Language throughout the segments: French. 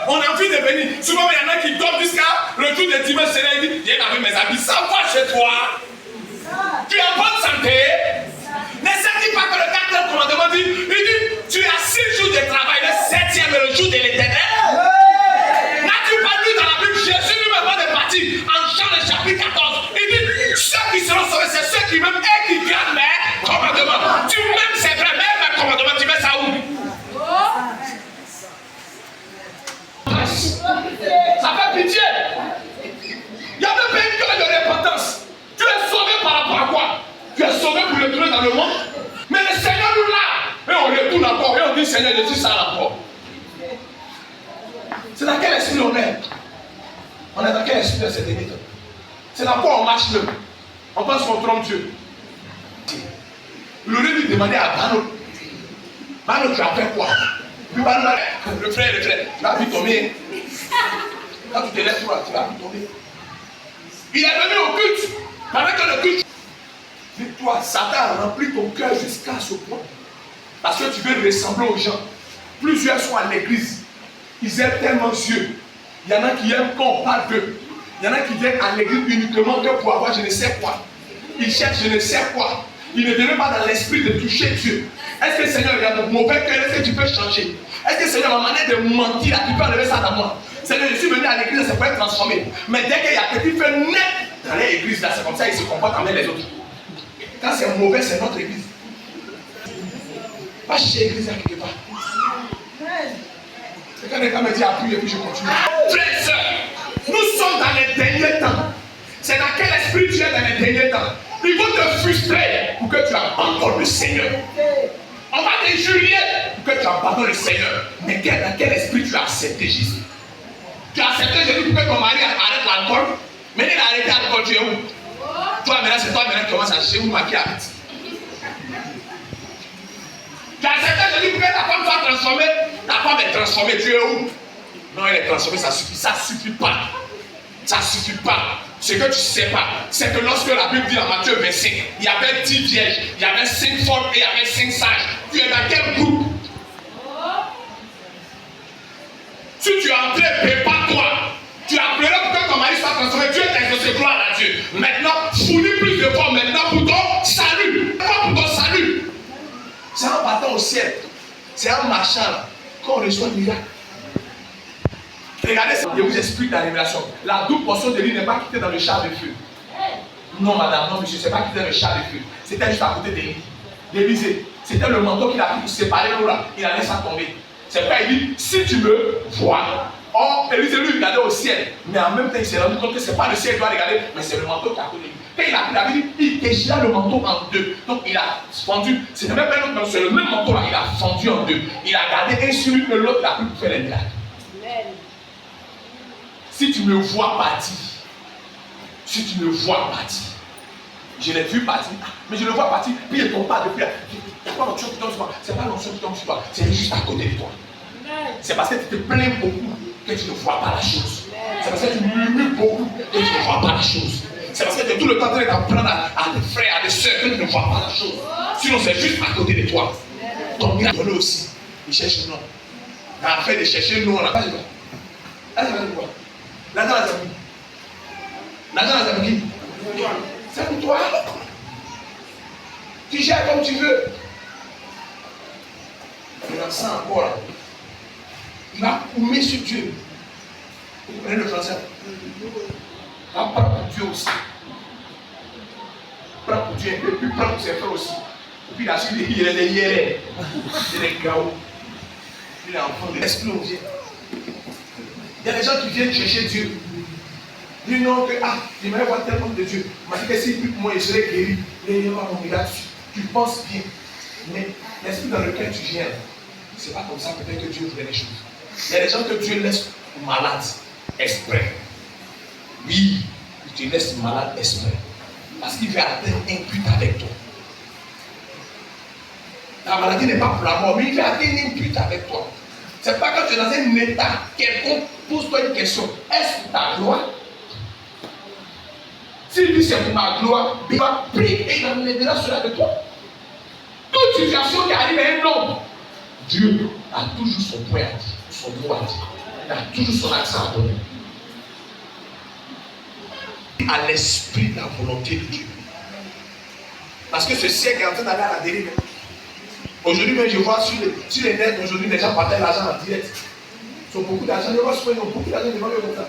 On a envie de venir. Souvent, il y en a qui dorment jusqu'à le jour de dimanche. Il dit, viens avec mes habits. Ça va chez toi. Tu es en bonne santé. Ne sais-tu pas que le 4e commandement dit, il dit, tu as 6 jours de travail, le 7e est le jour de l'éternel. N'as-tu pas lu dans la Bible, Jésus lui-même est parti en Jean le chapitre 14. Il dit, ceux qui seront sauvés, c'est ceux qui m'aiment et qui gardent mes commandements. Tu m'aimes, c'est vrai, mais mes commandements, tu mets ça où? Ça fait pitié. Il y a même pas une cœur de repentance. Tu es sauvé par rapport à quoi? Tu es sauvé pour le tourner dans le monde. Mais le Seigneur nous l'a. Et on retourne encore. Et on dit Seigneur, je suis ça encore. C'est dans quel esprit on est? On est dans quel esprit de cette émission? C'est dans quoi on marche même? On pense qu'on trompe Dieu. Il aurait dû demander à Bano. Bano, tu as fait quoi? Puis Bano, le frère, tu vas vite tomber. Quand tu te lèves, tu vas vite tomber. Il est venu au culte. Pendant que le culte. Dis-toi, Satan a rempli ton cœur jusqu'à ce point. Parce que tu veux ressembler aux gens. Plusieurs sont à l'église. Ils aiment tellement Dieu. Il y en a qui aiment quand on parle d'eux. Il y en a qui viennent à l'église uniquement que pour avoir je ne sais quoi. Ils cherchent je ne sais quoi. Ils ne viennent pas dans l'esprit de toucher Dieu. Est-ce que le Seigneur regarde mon mauvais cœur? Est-ce que tu peux changer? Est-ce que le Seigneur, ma manière de mentir, tu peux enlever ça dans moi? Seigneur, je suis venu à l'église, ça peut être transformé. Mais dès qu'il y a petit fait net dans l'église, là, c'est comme ça, ils se comportent avec les autres. Quand c'est mauvais, c'est notre église. Pas chez l'église, là, quelque part. C'est quand quelqu'un me dit appuie et puis je continue. Frères et sœurs, nous sommes dans les derniers temps. C'est dans quel esprit tu es dans les derniers temps? Ils vont te frustrer pour que tu abandonnes le Seigneur. On va t'injurier pour que tu abandonnes le Seigneur. Mais dans quel esprit tu as accepté Jésus? Tu as accepté Jésus pour que ton mari arrête l'alcool. Mais il a arrêté l'alcool, tu es où? Toi maintenant, c'est toi maintenant qui commence à chercher où ma qui habite. Tu as accepté Jésus pour que ta femme soit transformée. Ta femme est transformée, tu es où? Non, elle est transformée, ça suffit. Ça suffit pas. Ça suffit pas. Ce que tu ne sais pas, c'est que lorsque la Bible dit en Matthieu 25, il y avait 10 vierges, il y avait 5 folles et il y avait 5 sages. Tu es dans quel groupe? Si tu es entré, prépare-toi. Tu as pleuré pour que ton mari soit transformé. Dieu t'a exaucé, gloire à Dieu. Maintenant, fournis plus de fois maintenant pour ton salut. Pas pour ton salut. C'est en battant au ciel. C'est en marchant qu'on reçoit le miracle. Regardez, je vous explique la révélation. La double portion de l'île n'est pas quittée dans le char de feu. Non, madame, non, monsieur, c'est pas quittée dans le char de feu. C'était juste à côté d'Élysée. C'était le manteau qu'il a pris pour séparer l'eau là. Il a laissé ça tomber. C'est pas, il dit, si tu me vois. Or, Élysée lui regardait au ciel. Mais en même temps, il s'est rendu compte que ce n'est pas le ciel qui doit regarder, mais c'est le manteau qui a côté. Quand il a pris la Bible, il déchira le manteau en deux. Donc il a fendu. C'est même pas un autre, c'est le même manteau là. Il a fendu en deux. Il a gardé un sur lui, mais l'autre, il a pu faire les miracles. Si tu me vois partir, si tu me vois partir, je l'ai vu partir, mais je le vois partir, puis il ne tombe pas depuis là. Il n'y a pas l'onction qui tombe sur toi. Ce n'est pas l'onction qui tombe sur toi, c'est juste à côté de toi. C'est parce que tu te plains beaucoup que tu ne vois pas la chose. C'est parce que tu murmures beaucoup que tu ne vois pas la chose. C'est parce que tu es tout le temps en train d'apprendre à des frères, à des soeurs que tu ne vois pas la chose. Sinon, c'est juste à côté de toi. Ton miracle aussi, il cherche le nom. Après de chercher le nom, on n'a pas de nom. Allez, voir. L'argent à Zabouki. L'argent à Zabouki. C'est pour toi. Tu gères comme tu veux. Il en sent encore là. Il va coumer sur Dieu. Vous comprenez le français? Il va prendre pour Dieu aussi. Prends pour Dieu un peu, puis prends pour ses frères aussi. Et puis là-dessus, il est des hiérés. Il est des gaos. Il est enfant de l'esprit au Dieu. Il y a des gens qui viennent chercher Dieu. Ils disent non, que j'aimerais voir tellement de Dieu. Il m'a dit que si moi je serais guéri, il y aura mon miracle. Tu penses bien. Mais l'esprit dans lequel tu viens, c'est pas comme ça peut-être que Dieu voulait les choses. Il y a des gens que Dieu laisse malades exprès. Oui, il te laisse malade exprès. Parce qu'il veut atteindre un but avec toi. La maladie n'est pas pour la mort, mais il veut atteindre un but avec toi. C'est pas quand tu es dans un état quelconque, pose-toi une question. Est-ce pour ta gloire? S'il dit c'est pour ma gloire, il va prier et il amènera cela de toi. Toute situation qui arrive à un homme, Dieu a toujours son point à dire, son mot à dire. il a toujours son accent à donner. À l'esprit de la volonté de Dieu. Parce que ce siècle est en train d'aller à la dérive. Aujourd'hui, même je vois sur les nets, aujourd'hui, les gens partagent l'argent en direct. Ils ont beaucoup d'argent, ils ont beaucoup d'argent devant eux comme ça.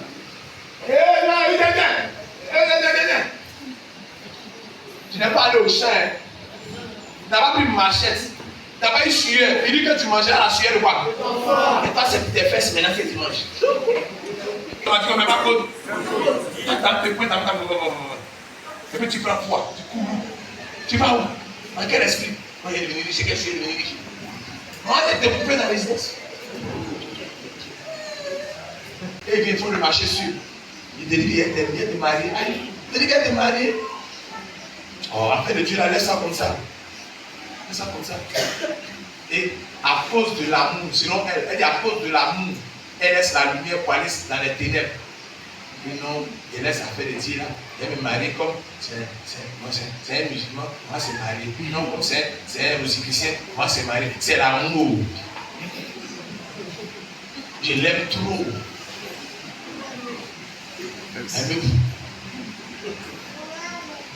Tu n'es pas allé au champ, hein. Tu n'as pas pris une machette. Tu n'as pas eu sueur. Il dit que tu mangeais à la sueur de quoi? Et toi, c'est tes fesses maintenant que tu manges. Tu vas dire qu'on ne met pas compte. Et puis tu prends quoi? Tu cours. Tu vas où? Dans quel esprit? Moi, il est devenu riche, quel est devenu riche? Moi, tu es coupé dans la résidence. Et ils font le marché sur. Il te dit qu'il vient de marier. Il te dit qu'il vient de marier. Oh, après de Dieu, la laisse ça comme ça. Laisse ça comme ça. Et à cause de l'amour, selon elle, elle dit à cause de l'amour, elle laisse la lumière pour aller dans les ténèbres. Et non, elle laisse affaire de Dieu là. Elle me marie comme c'est un musulman, moi c'est marié. Non, comme c'est un musicien, moi c'est marié. C'est l'amour. Je l'aime trop. Aimez-vous.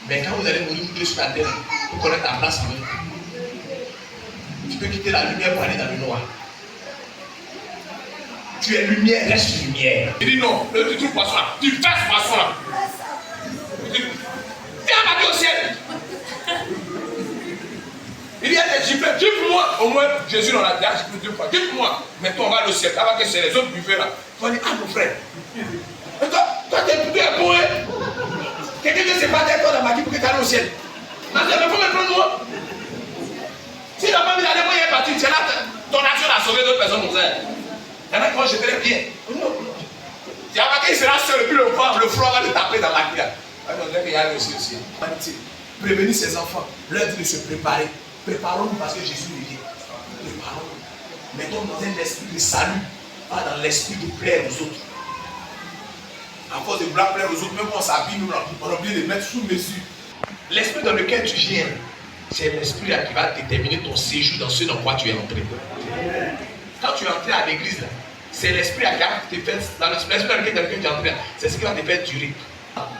Mais quand vous allez mourir vous deux sur la terre, vous connaissez ta place en même. Tu peux quitter la lumière pour aller dans le noir. Tu es lumière, reste lumière. Il dit non, tu trouves poisson là, tu fasses poisson là. Viens abattu au ciel. Il y a des gifles, gifle-moi. Au moins, Jésus dans la terre, je peux 2 fois. Gifle-moi. Mais toi, on va au ciel. Avant que c'est les autres buffets là. Tu vas dire, ah mon frère. Et toi, tu es bon, hein. Quelqu'un ne sait pas d'être toi dans ma vie pour que tu ailles au ciel. Non, il faut me prendre moi. Si tu n'as pas envie d'aller, moi, il est parti. C'est là, ton action a sauvé d'autres personnes comme ça. Il y en a qui vont jeter les pieds. Tu as remarqué qu'il sera seul, et puis le froid va te taper dans la gueule. Il y a aussi. Prévenir ses enfants, leur dire de se préparer. Préparons-nous parce que Jésus est vient. Préparons-nous. Mettons dans un esprit de salut, pas dans l'esprit de plaire aux autres. À cause de vouloir plaire aux autres, même quand on s'habille, on a oublié de mettre sous mesure. L'esprit dans lequel tu viens, c'est l'esprit qui va déterminer ton séjour dans ce dans quoi tu es entré. Quand tu es entré à l'église, c'est l'esprit qui va te faire, dans l'esprit dans lequel tu es entré, c'est ce qui va te faire durer.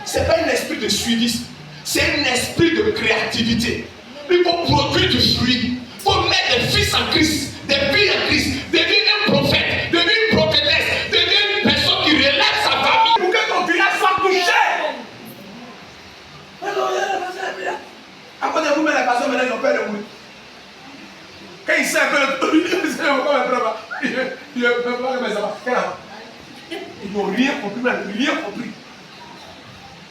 Ce n'est pas un esprit de suivisme, c'est un esprit de créativité. Il faut produire du fruit. Il faut mettre des fils en Christ, des filles en Christ, devenir un prophète, devenir une prophétesse, devenir une personne qui relève sa famille. Pour que ton village soit touché. Après, vous mettez les personnes, maintenant ils ont peur de mourir. Quand ils savent que ils n'ont rien compris, rien compris.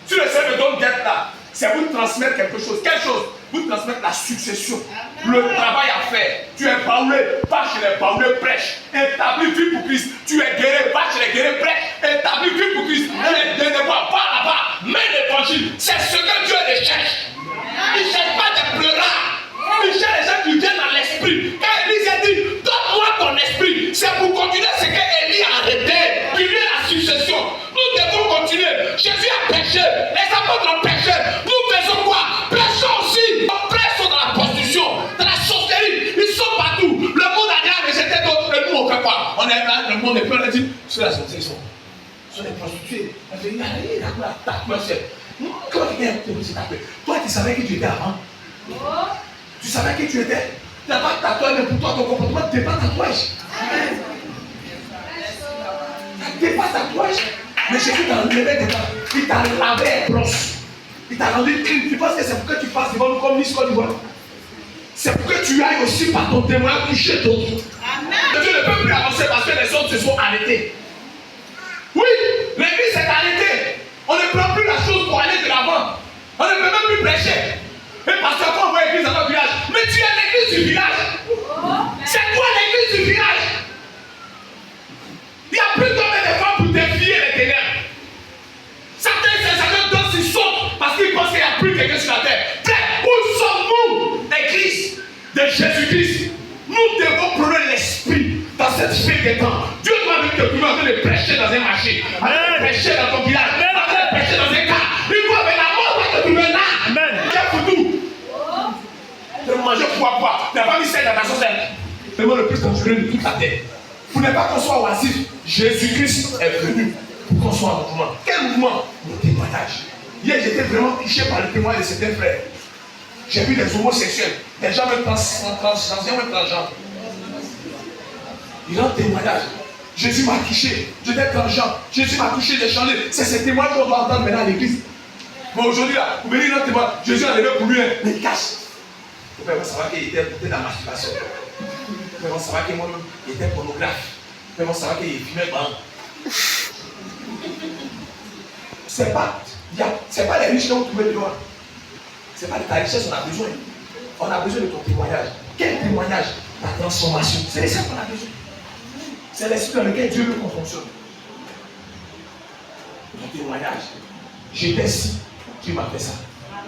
Si le Seigneur me donne d'être là, c'est vous transmettre quelque chose. Quelle chose? Vous transmettre la succession, le travail à faire. Tu es baoulé, va chez les baoulés, prêche. Établis vie pour Christ. Tu es guéri, va chez les guéris, prêche. Établis vie pour Christ. Tu es pas là-bas, mets l'évangile. C'est ce que Dieu recherche. Il ne cherche pas des pleurards. Il cherche les gens qui viennent dans l'esprit. Quand Élie a dit, donne-moi ton esprit, c'est pour continuer ce que Élie a arrêté. Vivre la succession. Nous devons continuer. Jésus a péché. Les apôtres ont péché. Nous faisons quoi? Prêchons aussi. Prêchons dans la prostitution, dans la sorcellerie. Ils sont partout. Le monde a déjà rejeté d'autres. Et nous, on fait quoi? On est là, le monde est plein. On dit, ceux la sorcellerie sont des prostituées. On dit, il y a rien à taper. Comment tu viens te taper? Toi, tu savais qui tu étais avant? Tu savais qui tu étais? Tu n'as pas de tatouage, mais pour toi, ton comportement ne dépend pas de tatouage. Ça ne dépend pas de tatouage. Mais Jésus t'a enlevé dedans. Il t'a lavé et brosse. Il t'a rendu clean. Tu penses que c'est pour que tu passes devant nous comme Miss Côte d'Ivoire? C'est pour que tu ailles aussi par ton témoignage toucher d'autres. Dieu ne peut plus avancer parce que les autres se sont arrêtés. Oui, l'église s'est arrêtée. On ne prend plus la chose pour aller de l'avant. On ne peut même plus prêcher. Et parce qu'on voit l'église dans notre village. Mais tu es l'église du village. C'est toi l'église du village. Il n'y a plus d'hommes et de femmes pour défier les ténèbres. Certains dansent, ils sautent parce qu'ils pensent qu'il n'y a plus quelqu'un sur la terre. Frère, où sommes-nous? L'église de Jésus-Christ. Nous devons prendre l'esprit dans cette fin des temps. Dieu doit venir te trouver en train de prêcher dans un marché, en train de prêcher dans ton village, en train de prêcher dans un cas. Il doit venir, la mort va te trouver là. Amen. Quel pour tout? Tu vas manger quoi? Tu n'as pas mis ça dans ta sauce. C'est le plus dangereux de toute la terre. Vous n'êtes pas qu'on soit oisif. Jésus-Christ est venu pour qu'on soit en mouvement. Quel mouvement? Le témoignage. Hier, j'étais vraiment touché par le témoignage de certains frères. J'ai vu des homosexuels, des gens même transgenres, même transgenres. Ils ont un témoignage. Jésus m'a touché, j'étais transgenre. Jésus m'a touché, j'ai changé. C'est ce témoignage qu'on doit entendre maintenant à l'église. Mais aujourd'hui, là, vous venez dans le témoignage. Jésus a levé pour lui, mais il cache. Vous pouvez savoir qu'il était dans la masturbation. Vous pouvez savoir qu'il était pornographe. Vous pouvez savoir qu'il fumait ban. C'est pas les riches qui ont trouvé le droit. C'est pas de ta richesse qu'on a besoin. On a besoin de ton témoignage. Quel témoignage? Ta transformation. C'est les ça qu'on a besoin. C'est l'esprit dans lequel Dieu veut qu'on fonctionne. Ton témoignage. J'étais ici, tu m'as fait ça.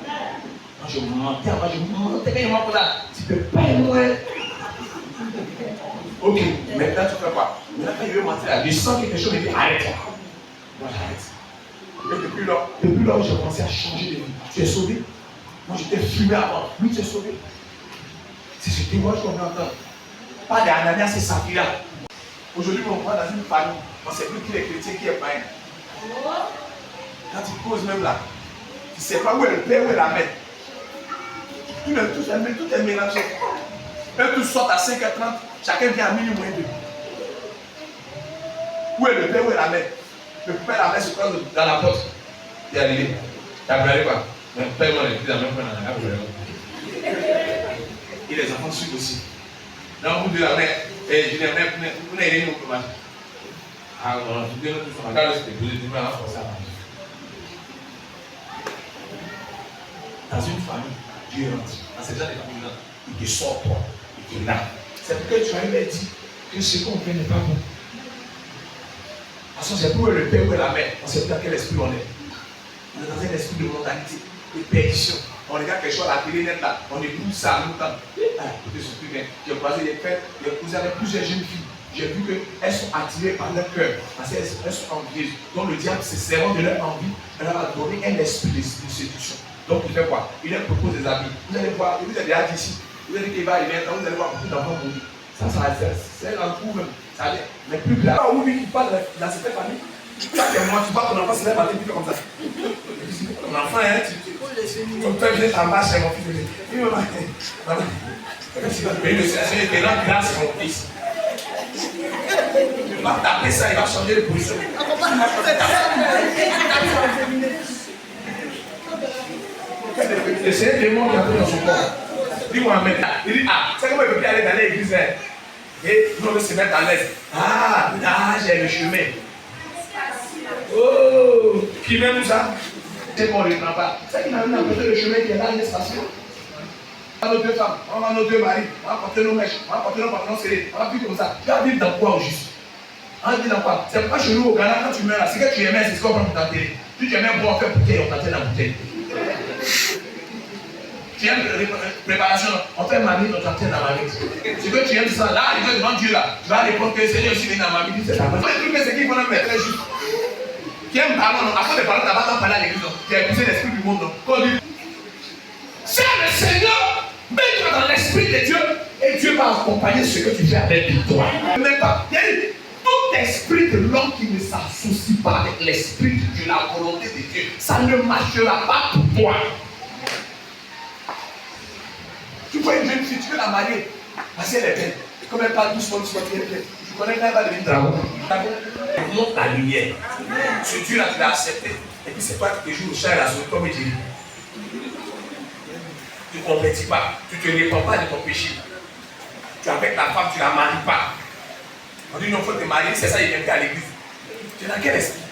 Moi je mentais, quand il m'a là, tu peux pas être moi. Ok, maintenant tu fais quoi? Maintenant quand il veut mentir là, je sens quelque chose, il dit arrête. Moi j'arrête. Et depuis là où j'ai commencé à changer de vie, tu es sauvé. Moi j'étais fumé avant, lui tu es sauvé. C'est ce témoignage qu'on veut entendre. Pas d'Ananias et Saphira. Aujourd'hui, on voit dans une famille, on ne sait plus qui est chrétien, qui est païen. Quand tu poses même là, tu ne sais pas où est le père, où est la mère. Tout est mélangé. Eux tous sortent à 5h30, chacun vient à minuit moins 2. Où est le père, où est la mère? Le père et la mère se croisent dans la porte. Il est arrivé. Tu as pleuré quoi? Le père, moi, il est dans la même fois. Et les enfants suivent aussi. Dans vous de la mère, et je dis, vous n'avez rien au problème. Ah non, je dis, on regarde ce que vous dites, mais on ça. Dans une famille, Dieu rentre. Dans ces gens de famille-là, il te sort toi, il te lave. C'est pourquoi tu as eu dit que ce qu'on fait n'est pas bon. Parce que c'est pour le père ou la mère, on ne sait pas dans quel esprit on est. On est dans un esprit de mondanité, de perdition. On regarde quelque chose à la télé net là, on écoute ça en même temps. Écoutez ce truc, j'ai croisé des frères, j'ai posé avec plusieurs jeunes filles. J'ai vu qu'elles sont attirées par leur cœur, parce qu'elles sont envieuses. Donc le diable, se servant de leur envie, elle leur a donné un esprit de séduction. Donc il fait quoi? Il leur propose des habits. Vous allez voir, vous êtes déjà d'ici. Vous allez dire qu'il va arriver un temps, vous allez voir beaucoup d'enfants mourir. C'est un coup même. Mais plus grave. Où lui qui parle dans cette famille, ça c'est moi, tu vois ton enfant, c'est la matin, tu fais comme ça. Ton enfant, hein, ton père vient t'en bas chez mon fils. Il me dit, mais là, grâce à mon fils. Il va taper ça, il va changer de position. C'est un démon qui a fait dans son corps. Dis-moi maintenant. Il dit, c'est comment il peut plus aller dans l'église. Et nous, on veut se mettre à l'aise. J'ai le chemin. Oh, qui m'aime ça? C'est qu'on ne le prend pas. C'est qu'il a même apporté le chemin qui est là, il est station. On va nos deux femmes, on va nos deux maris, on va porter nos mèches, on va porter nos pantalons serrés, on va vivre comme ça. Tu vas vivre dans quoi au juste? On va vivre dans quoi? C'est pourquoi chez nous au Ghana, quand tu meurs là, c'est que tu aimais, c'est ce qu'on prend pour t'enterrer. Tu aimais boire, faire bouteille, on t'enterre dans la bouteille. Tu aimes préparation, on fait mamie, on t'enterre dans la mamie. C'est que tu aimes ça, là, arrivé devant Dieu là, tu vas répondre que Seigneur aussi vient dans ma vie, c'est la même. Le truc, c'est qu'il faut nous mettre juste. Tu aimes parler, non? Après de parler, tu n'as pas parler à l'église, tu as épousé l'esprit du monde, non? C'est le Seigneur, mets-toi dans l'esprit de Dieu et Dieu va accompagner ce que tu fais avec toi. Même pas. Tout esprit de l'homme qui ne s'associe pas avec l'esprit de Dieu, la volonté de Dieu, ça ne marchera pas pour toi. Tu vois une jeune fille, tu veux la marier, parce qu'elle est belle. Comme elle parle doucement, tu connais qu'elle va devenir dragon. Elle montre la lumière. Ce Dieu-là, tu l'as accepté. Et puis c'est toi qui te joues au chat et la souris, comme il dit. Tu ne compétis pas, tu ne te réponds pas de ton péché. Tu es avec la femme, tu ne la maries pas. On dit non, il faut te marier, c'est ça, il vient à l'église. Tu es dans quel esprit?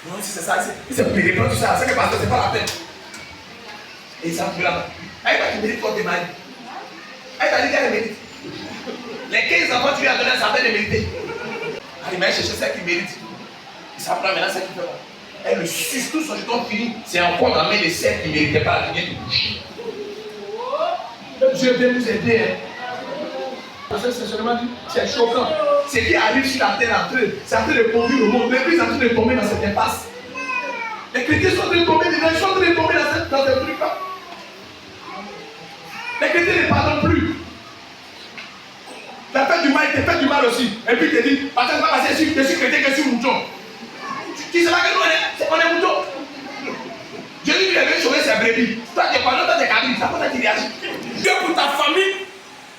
Non, si c'est ça, c'est pour les répondre tout ça, c'est que parce que c'est pas la peine. Et ça, tu là-bas. Elle va te mériter pour te marier. Elle t'a dit qu'elle mérite. Les 15 enfants, tu lui as donné à sa peine de mériter. Il va chercher celle qui mérite. Il s'apprend maintenant celle qui fait pas. Elle le suce tout son jeton fini. C'est encore dans la main de celle qui ne méritait pas la lumière de boucher. Dieu veut nous aider. Parce que c'est choquant. Ce qui arrive sur la terre c'est en train de conduire le monde. L'église est en train de tomber dans cette impasse. Les chrétiens sont en train de tomber dedans, ils sont en train de tomber dans ce truc-là. Les chrétiens ne pardonnent plus. t'as fait du mal, il te fait du mal aussi. Et puis il te dit, parce que je suis chrétien que je suis mouton. Tu sais pas que nous, on est mouton. Jésus lui est venu sauver ses brebis. Toi, tu es pas dans tes cabines, c'est pour ça qu'il réagit. Dieu pour ta famille,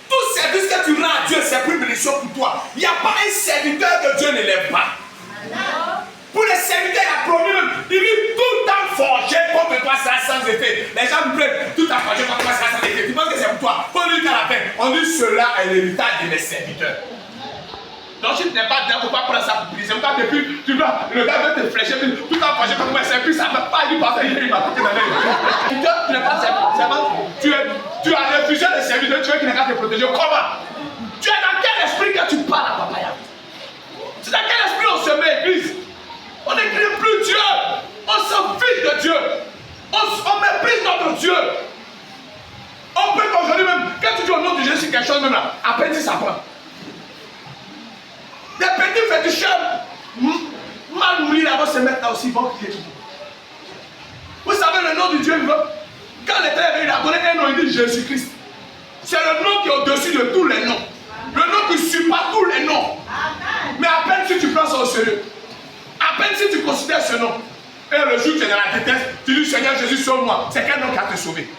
tout service que tu rends à Dieu, c'est pour une bénédiction pour toi. Il n'y a pas un serviteur que Dieu ne lève pas. Pour les serviteurs, il a promis même, il dit tout a forgé contre toi, ça sans effet. Les gens me plaignent, tout a forgé contre toi, ça sans effet. Tu penses que c'est pour toi? Pour lui, à la fin, on dit cela est l'héritage de mes serviteurs. Donc si tu n'es pas dedans, il ne faut pas prendre ça pour briser. Quand depuis, tu vois, le gars veut te flécher, tout a forgé contre moi, c'est plus, ça ne va pas lui passer, il va porter dans l'œil. Tu n'es pas serviteur, tu as refusé le serviteur, tu veux qu'il n'ait qu'à te protéger. Comment? Tu es dans quel esprit que tu parles à Papaya? C'est dans quel esprit on se met église? On ne crie plus Dieu. On s'en fiche de Dieu. On méprise notre Dieu. On peut qu'aujourd'hui même, quand tu dis au nom de Jésus quelque chose même là, après tu s'apprend. Des petits féticheurs mal nourris là vont se mettre là aussi, vont crier. Vous savez le nom du Dieu vivant? Quand l'Éternel il a donné un nom, il dit Jésus-Christ. C'est le nom qui est au-dessus de tous les noms. Le nom qui surpasse tous les noms. Mais à peine si tu prends ça au sérieux. À peine si tu considères ce nom, et le jour où tu es dans la détresse, tu dis Seigneur Jésus, sauve-moi. C'est quel nom qui a te sauvé?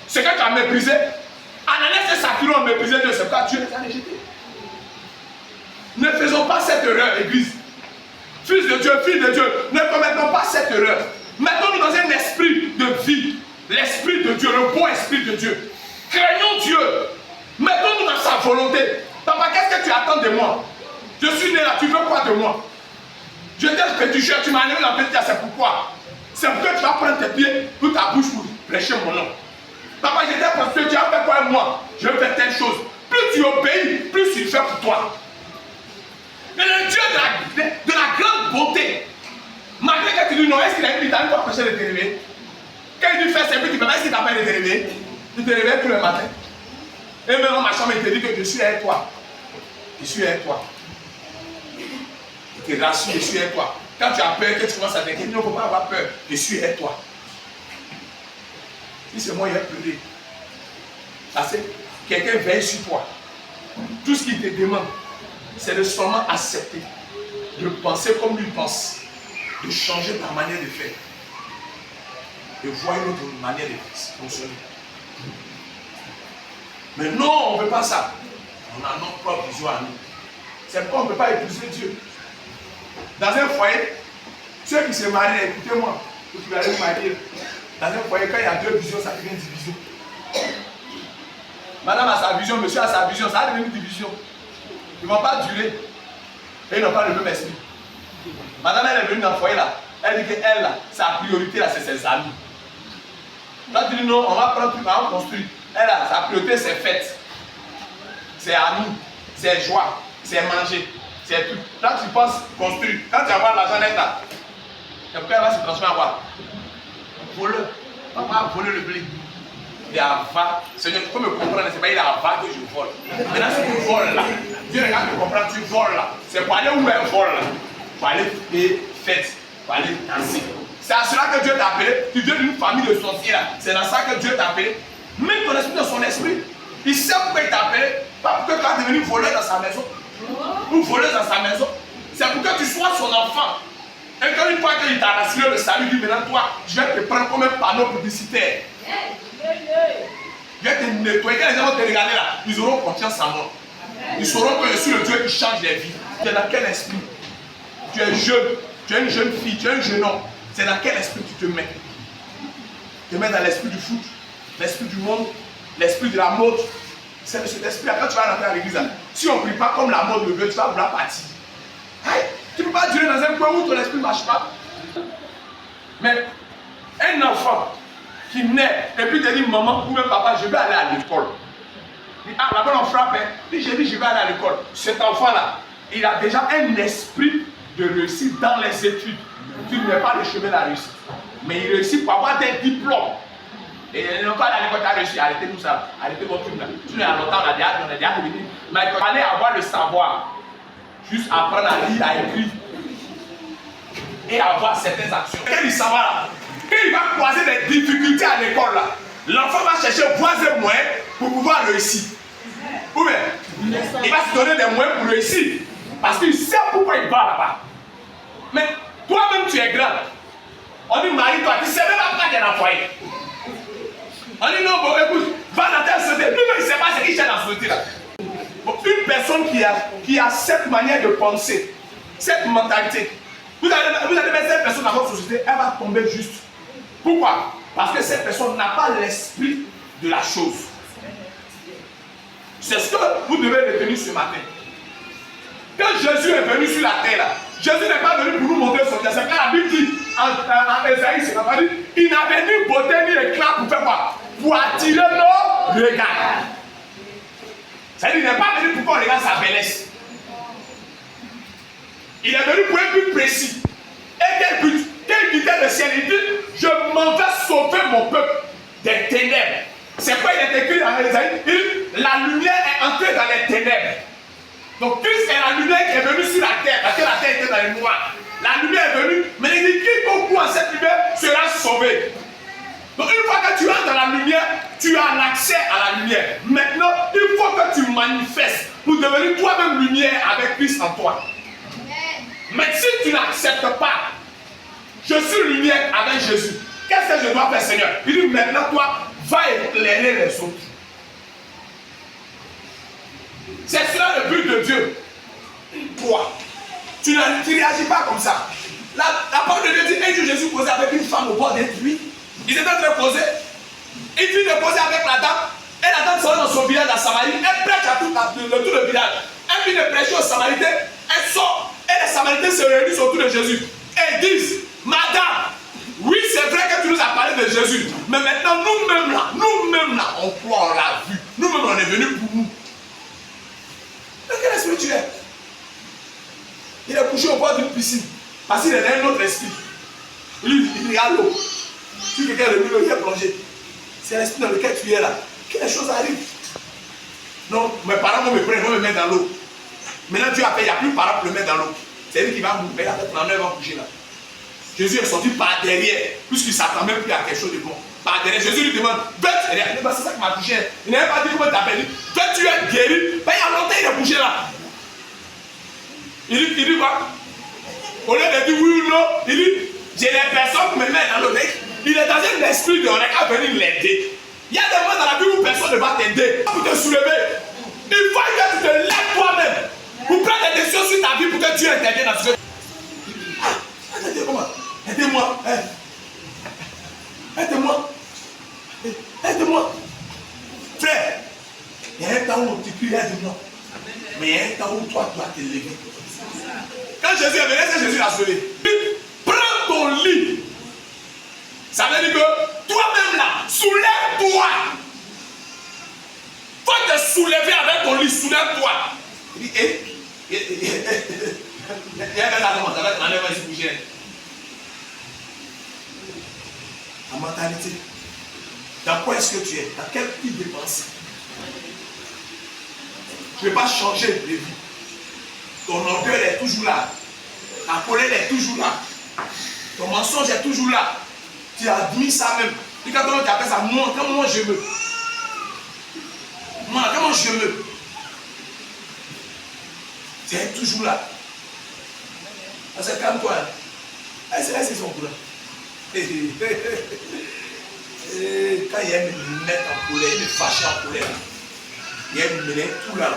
C'est que tu as méprisé. Ananias et Saphira ont méprisé Dieu, c'est pourquoi Dieu les a rejetés. Ne faisons pas cette erreur, Église. Fils de Dieu, fille de Dieu, ne commettons pas cette erreur. Mettons-nous dans un esprit de vie, l'esprit de Dieu, le bon esprit de Dieu. Craignons Dieu. Mettons-nous dans sa volonté. Papa, qu'est-ce que tu attends de moi? Je suis né là, tu veux quoi de moi? Je t'ai péticheur, tu m'as amené dans le péticheur, c'est pourquoi? C'est pour que tu vas prendre tes pieds pour ta bouche pour prêcher mon nom. Papa, j'étais prospère, tu as fait quoi moi? Je vais faire telle chose. Plus tu obéis, plus il fait pour toi. Mais le Dieu de la grande bonté, malgré que tu dis non, est-ce qu'il a une vitamine pour empêcher de te réveiller? Quand il dit faire ses petits, est-ce qu'il t'appelle de te réveiller? Tu te réveilles tous les matins. Et même dans ma chambre, il te dit que je suis avec toi. Je suis avec toi. Il te rassure, je suis avec toi. Quand tu as peur, que tu commences à t'inquiéter, il ne faut pas avoir peur. Je suis avec toi. Si c'est moi, il va pleurer. Parce que quelqu'un veille sur toi. Tout ce qu'il te demande, c'est de seulement accepter, de penser comme lui pense, de changer ta manière de faire, de voir une autre manière de fonctionner. Mais non, on ne veut pas ça. On a notre propre vision à nous. C'est pourquoi on ne peut pas épouser Dieu. Dans un foyer, ceux qui se marient, écoutez-moi, vous allez vous marier. Dans un foyer, quand il y a deux visions, ça devient division. Madame a sa vision, monsieur a sa vision, ça va devenir une division. Ils ne vont pas durer. Et ils n'ont pas le même esprit. Madame, elle est venue dans le foyer là. Elle dit qu'elle, là, sa priorité là, c'est ses amis. Quand tu dis non, on va prendre tout, on va construire. Elle, là, sa priorité, c'est fête. C'est amis, c'est joie, c'est manger, c'est tout. Quand tu penses construire, quand tu vas avoir l'argent net là, c'est pourquoi elle va se transformer en quoi? Voleur. On va voler le blé. Il est avare. Seigneur, tu peux me comprendre, c'est pas il est avare que je vole. Maintenant, si tu voles là, Dieu regarde te comprendre, tu voles là. C'est pour aller où elle vole là? Pour aller faire fête, pour aller danser. C'est à cela que Dieu t'a appelé. Tu viens d'une famille de sorciers là. C'est dans ça que Dieu t'a appelé. Mets ton esprit dans son esprit. Il sait pourquoi il t'a appelé. Pas pour que tu vas devenir voleur dans sa maison. Ou voleuse dans sa maison. C'est pour que tu sois son enfant. Et quand une fois qu'il t'a rassuré le salut, il dit maintenant toi, je vais te prendre comme un panneau publicitaire. Je vais te nettoyer. Quand les gens vont te regarder là, ils auront confiance en moi. Ils sauront que je suis le Dieu qui change les vies. Tu es dans quel esprit? Tu es jeune, tu es une jeune fille, tu es un jeune homme. C'est dans quel esprit tu te mets? Tu te mets dans l'esprit du foot, l'esprit du monde, l'esprit de la mode. C'est de cet esprit-là. Quand tu vas rentrer à l'église, si on ne prie pas comme la mode le veut, tu vas vouloir partir. Hey, tu ne peux pas durer dans un coin où ton esprit ne marche pas. Mais un enfant qui naît et puis te dit maman ou même papa, je vais aller à l'école. Ah, là-bas on frappe, hein. Puis j'ai dit je vais aller à l'école. Cet enfant-là, il a déjà un esprit de réussite dans les études. Tu n'es pas le chemin de la réussite. Mais il réussit pour avoir des diplômes. Et il n'est pas à l'école, tu as réussi. Arrêtez tout ça. Arrêtez votre film là. Tu n'es à longtemps, on a déjà devenu. Mais il fallait avoir le savoir. Juste apprendre à lire, à écrire. Et avoir certaines actions. Quel savoir là? Quand il va croiser des difficultés à l'école là, l'enfant va chercher voisin moyen pour pouvoir réussir. Ou bien, Il va se donner des moyens pour réussir. Parce qu'il sait pourquoi il va là-bas. Mais toi-même, tu es grand. On dit, marie-toi, tu ne sais même pas qu'il y a un foyer. On dit, non, bon, écoute, va dans ta société. Lui-même, il ne sait pas ce qu'il cherche dans la société là. Bon, une personne qui a cette manière de penser, cette mentalité, vous allez mettre cette personne dans votre société, elle va tomber juste. Pourquoi? Parce que cette personne n'a pas l'esprit de la chose. C'est ce que vous devez retenir ce matin. Quand Jésus est venu sur la terre, là, Jésus n'est pas venu pour nous montrer son destin. Quand la Bible dit en Ésaïe, c'est pas dit, il n'avait ni beauté ni éclat pour faire quoi? Pour attirer nos regards. C'est-à-dire qu'il n'est pas venu pour qu'on regarde sa bellesse. Il est venu pour un but précis. Et quel but? Quel quittait le ciel? Il dit, je m'en vais sauver mon peuple des ténèbres. C'est quoi il est écrit dans Ésaïe? La lumière est entrée dans les ténèbres. Donc Christ est la lumière qui est venue sur la terre, parce que la terre était dans les noirs. La lumière est venue, mais il dit quiconque en cette lumière sera sauvé. Donc une fois que tu entres dans la lumière, tu as l'accès à la lumière. Maintenant, il faut que tu manifestes pour devenir toi-même lumière avec Christ en toi. Mais si tu n'acceptes pas, je suis lumière avec Jésus. Qu'est-ce que je dois faire, Seigneur? Il dit maintenant, toi, va éclairer les autres. C'est cela le but de Dieu. Toi, tu ne réagis pas comme ça. La parole de Dieu dit un jour Jésus causait avec une femme au bord d'un puits. Ils étaient en train de causer. Il finit de causer avec la dame. Et la dame sort dans son village à Samarie. Elle prêche à tout le village. Elle finit de prêcher aux Samaritains. Elle sort. Et les Samaritains se réunissent autour de Jésus. Et ils disent, Madame, oui c'est vrai que tu nous as parlé de Jésus. Mais maintenant nous-mêmes là, on croit, on l'a vu. Nous-mêmes on est venus pour nous. Mais quel esprit tu es? Il est couché au bord d'une piscine. Parce qu'il est un autre esprit. Il regarde l'eau. Si quelqu'un est venu, il est plongé. C'est l'esprit dans lequel tu es là. Que les choses arrivent. Non, mes parents vont me prendre, vont me mettre dans l'eau. Maintenant tu as fait, il n'y a plus de parents pour le mettre dans l'eau. C'est lui qui va mourir, il va mettre en œuvre, va coucher là. Jésus est sorti par derrière, puisqu'il ne s'attend même plus à quelque chose de bon. Par derrière, Jésus lui demande, c'est ça qui m'a touché. Il n'avait pas dit comment t'appelles. Toi tu es guéri. Ben, il y a longtemps il est couché là. Il dit quoi? Au lieu de dire oui ou non, il dit, j'ai les personnes qui me mettent dans l'eau. Il est dans un esprit de on est qu'à venir l'aider. Il y a des moments dans la vie où personne ne va t'aider pour te soulever. Il faut que tu te lèves toi-même pour prendre des décisions sur ta vie pour que Dieu intervienne dans ce que. Aidez-moi. Aidez-moi. Aidez-moi. Frère, il y a un temps où tu cries, aide-moi. Mais il y a un temps où toi, tu dois te lever. Quand Jésus est venu, est-ce que Jésus l'a sauvé? Prends ton lit. Ça veut dire que toi-même là, soulève-toi. Faut te soulever avec ton lit, soulève-toi. Il dit, il y a un gars qui avec l'enlèvement ici bouger. La mentalité. Dans quoi est-ce que tu es? Dans quel type de pensée? Tu ne veux pas changer de vie. Ton orgueil est toujours là. Ta colère est toujours là. Ton mensonge est toujours là. Tu admires ça même. Et quand tu appelles ça, moi je veux. Moi, comment je veux. Tu es toujours là. Parce que calme-toi. C'est son courant. Quand il aime me mettre en colère, il me fâche en colère. Il aime me mettre tout là.